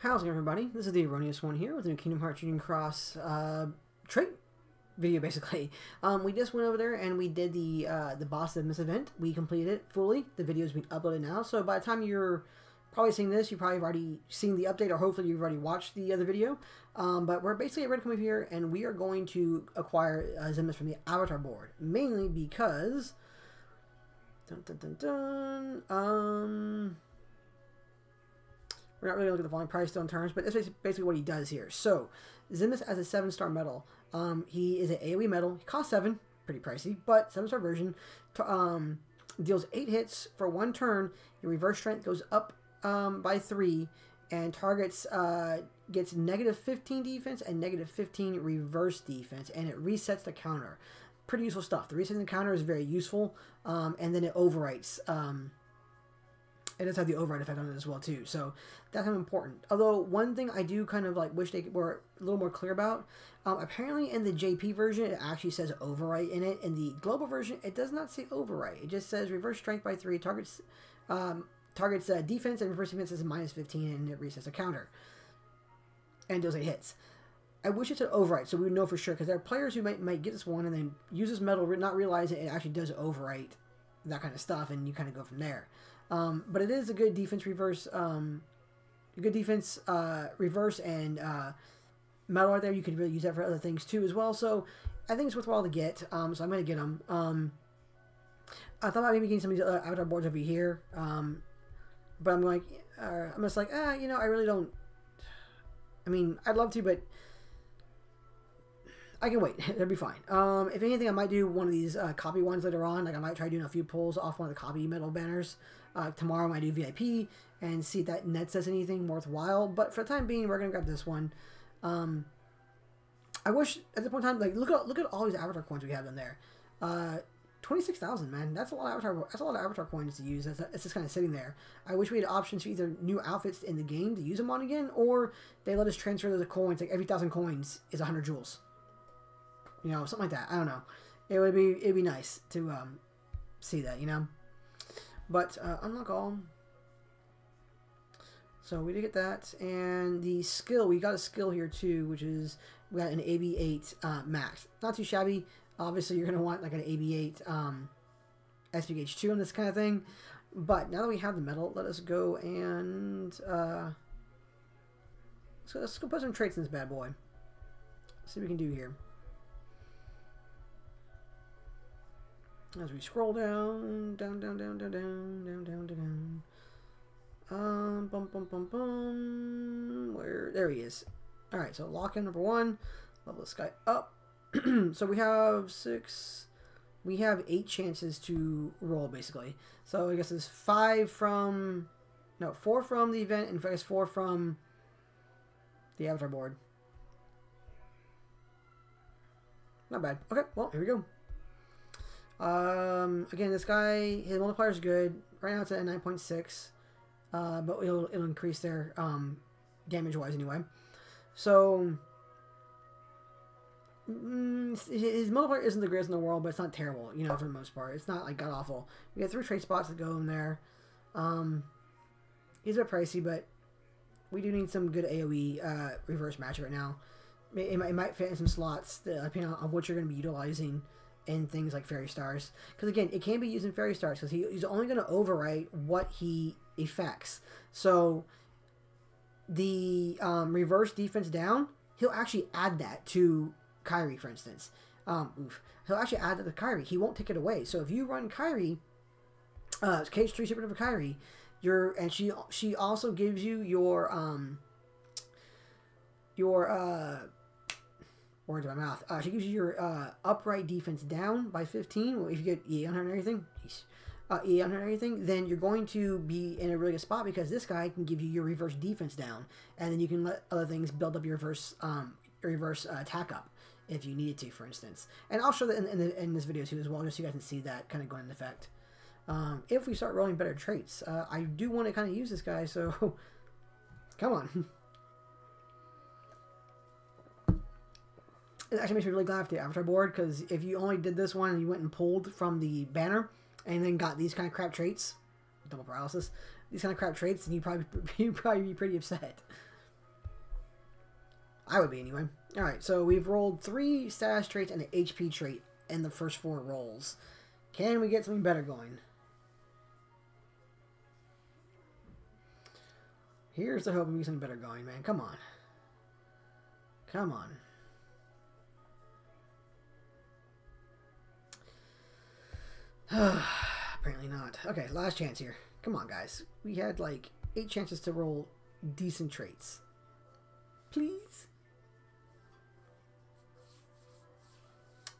How's it going, everybody? This is the Erroneous One here with the new Kingdom Hearts Union Cross trait video, basically. We just went over there and we did the boss of this event. We completed it fully. The video is being uploaded now, so by the time you're probably seeing this, you probably have already seen the update, or hopefully you've already watched the other video. But we're basically ready to come over here, and we are going to acquire Xemnas from the Avatar board, mainly because... we're not really going to look at the volume price on terms, but that's basically what he does here. So, Xemnas as a 7-star medal. He is an AoE medal. He costs 7, pretty pricey, but 7-star version. Deals 8 hits for 1 turn. Your reverse strength goes up by 3, and targets gets -15 defense and -15 reverse defense, and it resets the counter. Pretty useful stuff. The resetting the counter is very useful, and then it overwrites. It does have the override effect on it as well too, so that's kind of important. Although one thing I do kind of like wish they were a little more clear about, apparently in the JP version it actually says overwrite in it. In the global version it does not say overwrite. It just says reverse strength by 3, targets defense and reverse defense is -15, and it resets a counter and deals 8 hits. I wish it said overwrite so we would know for sure, because there are players who might get this one and then use this medal, not realize it actually does overwrite that kind of stuff, and you kind of go from there. But it is a good defense reverse, reverse and medal right there. You could really use that for other things too as well. So I think it's worthwhile to get. So I'm going to get them. I thought about maybe getting some of these other Avatar boards over here. But I'm like, I'm just like, you know, I really don't. I mean, I'd love to, but I can wait. That'd be fine. If anything, I might do one of these copy ones later on. Like I might try doing a few pulls off one of the copy medal banners. Tomorrow I might do VIP and see if that nets us anything worthwhile. But for the time being, we're gonna grab this one. I wish at this point in time, like look at all these Avatar coins we have in there. 26,000, man. That's a lot of Avatar. That's a lot of Avatar coins to use. It's just kind of sitting there. I wish we had options for either new outfits in the game to use them on again, or they let us transfer the coins. Like every 1,000 coins is 100 jewels. You know, something like that. I don't know. It'd be nice to see that, you know. But unlock all. So we did get that, and the skill, we got a skill here too, which is we got an AB8 max. Not too shabby. Obviously, you're gonna want like an AB8 SPH2 on this kind of thing. But now that we have the medal, let us go and let's go put some traits in this bad boy. Let's see what we can do here. As we scroll down, down. There he is. All right, so lock in number 1. Level this guy up. So we have 8 chances to roll basically. So I guess there's 4 from the event, and I guess 4 from the Avatar board. Not bad. Okay, well here we go. Again, this guy, his multiplier is good. Right now it's at 9.6, but it'll increase their damage-wise anyway. So his multiplier isn't the greatest in the world, but it's not terrible, you know, for the most part. It's not like god awful. We got 3 trade spots that go in there. He's a bit pricey, but we do need some good AoE reverse match right now. It might fit in some slots depending on what you're going to be utilizing in things like Fairy Stars, because again, it can be used in Fairy Stars because he's only going to overwrite what he affects. So the reverse defense down, he'll actually add that to Kyrie, for instance. He'll actually add that to Kyrie. He won't take it away. So if you run Kyrie, Cage 3 Supernova Kyrie, and she also gives you your words in my mouth. She gives you your upright defense down by 15. If you get EA on her and everything, then you're going to be in a really good spot, because this guy can give you your reverse defense down, and then you can let other things build up your reverse attack up if you needed to, for instance. And I'll show that in this video too as well, just so you guys can see that kind of going into effect. If we start rolling better traits, I do want to kind of use this guy, so come on. It actually makes me really glad for the Avatar board, because if you only did this one and you went and pulled from the banner and then got these kind of crap traits, double paralysis, these kind of crap traits, then you'd probably be pretty upset. I would be anyway. Alright, so we've rolled 3 status traits and an HP trait in the first 4 rolls. Can we get something better going? Here's the hope we get something better going, man. Come on. Come on. Apparently not. Okay, last chance here. Come on, guys. We had like 8 chances to roll decent traits. Please?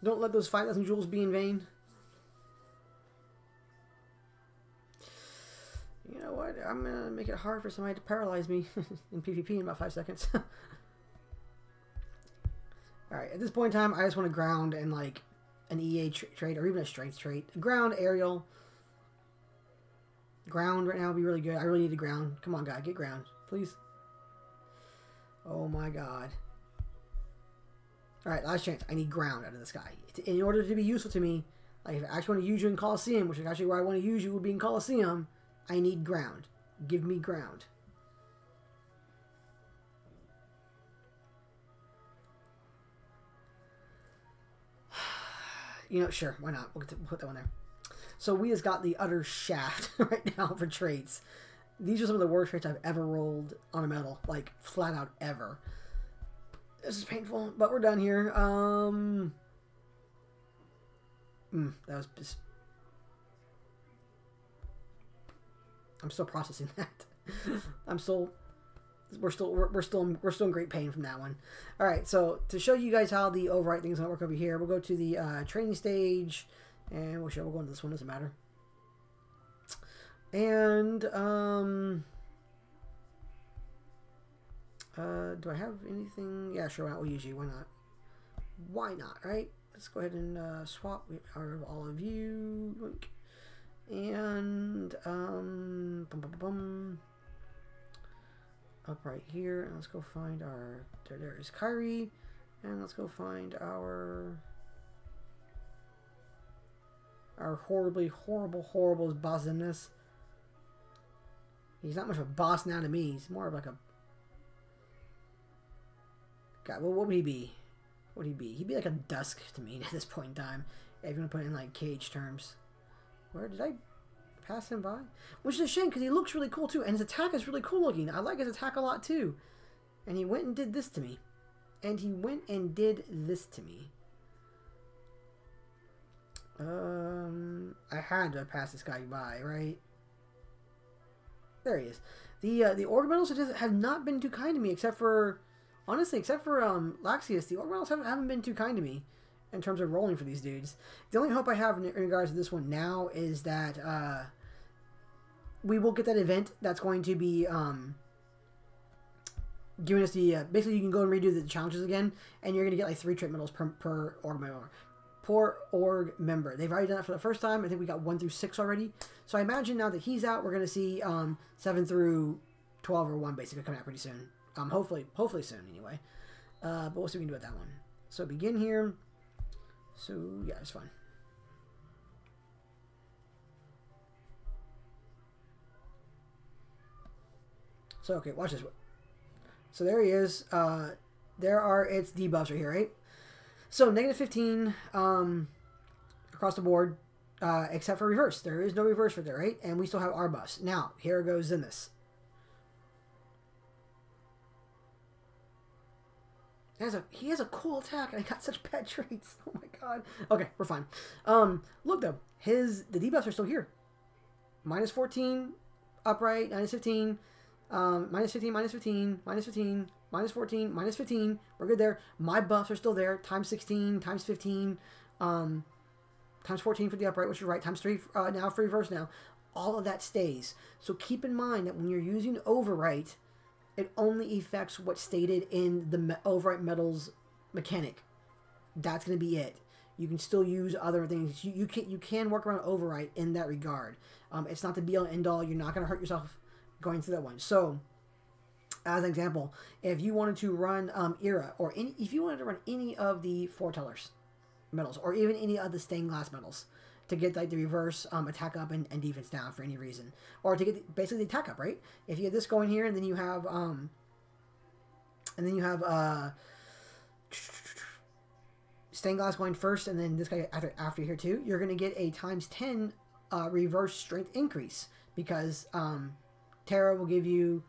Don't let those 5,000 jewels be in vain. You know what? I'm going to make it hard for somebody to paralyze me in PvP in about 5 seconds. Alright, at this point in time, I just want to ground and like an EA trait or even a strength trait. Ground, aerial. Ground right now would be really good. I really need to ground. Come on, guy. Get ground. Please. Oh my god. Alright, last chance. I need ground out of this guy. In order to be useful to me, like if I actually want to use you in Colosseum, which is actually where I want to use you would be in Colosseum, I need ground. Give me ground. You know, sure, why not? We'll put that one there. So we just got the utter shaft right now for traits. These are some of the worst traits I've ever rolled on a medal. Like, flat out ever. This is painful, but we're done here. That was just... I'm still processing that. We're still in great pain from that one. All right, so to show you guys how the overwrite thing is gonna work over here, we'll go to the training stage, and we'll go into this one. Doesn't matter. And do I have anything? Yeah, sure. Why not? We'll use you. Why not? Why not? Right? Let's go ahead and swap all of you. And up right here, and let's go find our there is Kyrie, and let's go find our horribly horrible boss Xemnas. He's not much of a boss now to me. He's more of like a God. What would he be? What would he be? He'd be like a Dusk to me at this point in time. If you want to put it in like cage terms. Where did I pass him by? Which is a shame because he looks really cool too, and his attack is really cool looking. I like his attack a lot too. And he went and did this to me. And he went and did this to me. I had to pass this guy by, right? There he is. The ornamentals just have not been too kind to me, except for honestly, Laxius. The ornamentals haven't been too kind to me in terms of rolling for these dudes. The only hope I have in regards to this one now is that we will get that event that's going to be giving us the basically you can go and redo the challenges again, and you're going to get like 3 trait medals per org member. They've already done that for the first time. I think we got 1 through 6 already. So I imagine now that he's out, we're going to see 7 through 12 or 1 basically coming out pretty soon. Hopefully soon anyway. But we'll see what we can do with that one. So begin here. So yeah, it's fine. So okay, watch this. So there he is. There are its debuffs right here, right? So negative 15 across the board, except for reverse. There is no reverse for there, right? And we still have our buffs. Now here goes Xemnas. He has a cool attack, and I got such bad traits. Oh my god. Okay, we're fine. Look though, the debuffs are still here. Minus 14 upright, minus 15, minus 15, minus 15, minus 15, minus 14, minus 15. We're good there. My buffs are still there. Times 16, times 15, times 14 for the upright, which is right. Times 3 now for reverse now. All of that stays. So keep in mind that when you're using overwrite, it only affects what's stated in the overwrite medals mechanic. That's going to be it. You can still use other things. You can work around overwrite in that regard. It's not the be all and end all. You're not going to hurt yourself going through that one. So, as an example, if you wanted to run Era, or if you wanted to run any of the foretellers medals, or even any of the stained glass medals, to get like the reverse attack up and defense down for any reason, or to get basically the attack up, right? If you have this going here, and then you have And then you have stained glass going first, and then this guy after here too. You're going to get a ×10 reverse strength increase because Terra will give you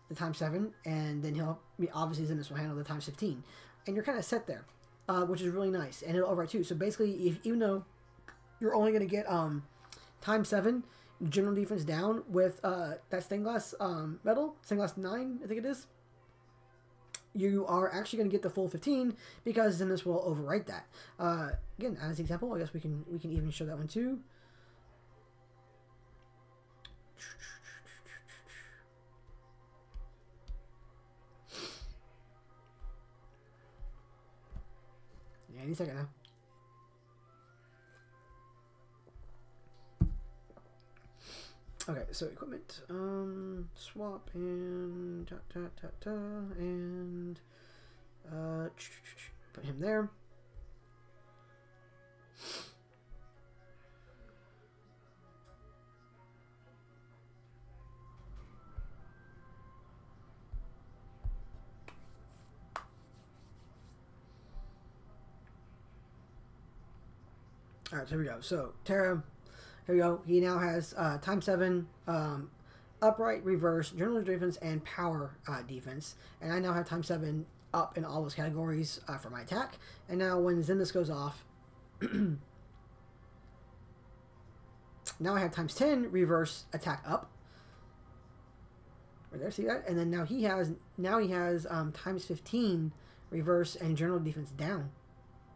the ×7, and then obviously Xemnas will handle the ×15, and you're kind of set there, which is really nice, and it'll overwrite too. So basically, even though you're only going to get ×7 general defense down with that stained glass metal, stained glass 9, I think it is, you are actually going to get the full 15 because Xemnas will overwrite that. Again, as an example, I guess we can even show that one too. Yeah, any second now. Okay, so equipment, swap, and and put him there. All right, so here we go. So Terra. Here we go. He now has ×7, upright, reverse, general defense, and power defense. And I now have ×7 up in all those categories for my attack. And now when Xemnas goes off, now I have ×10 reverse attack up. Right there, see that? And then now he has ×15 reverse and general defense down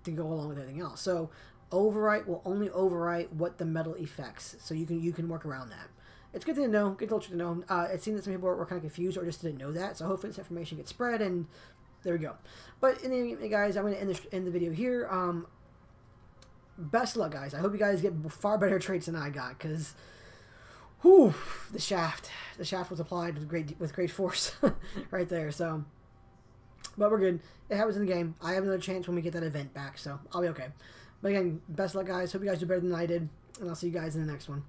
to go along with everything else. So overwrite will only overwrite what the metal affects, so you can work around that. It's good to know, good culture to know. It seems that some people were kind of confused or just didn't know that, so hopefully this information gets spread, and there we go. But in the end, guys, I'm going to end the video here. Best luck, guys. I hope you guys get far better traits than I got, because whew, the shaft was applied with great force right there. So, but we're good. It happens in the game. I have another chance when we get that event back, so I'll be okay. But again, best luck, guys. Hope you guys do better than I did, and I'll see you guys in the next one.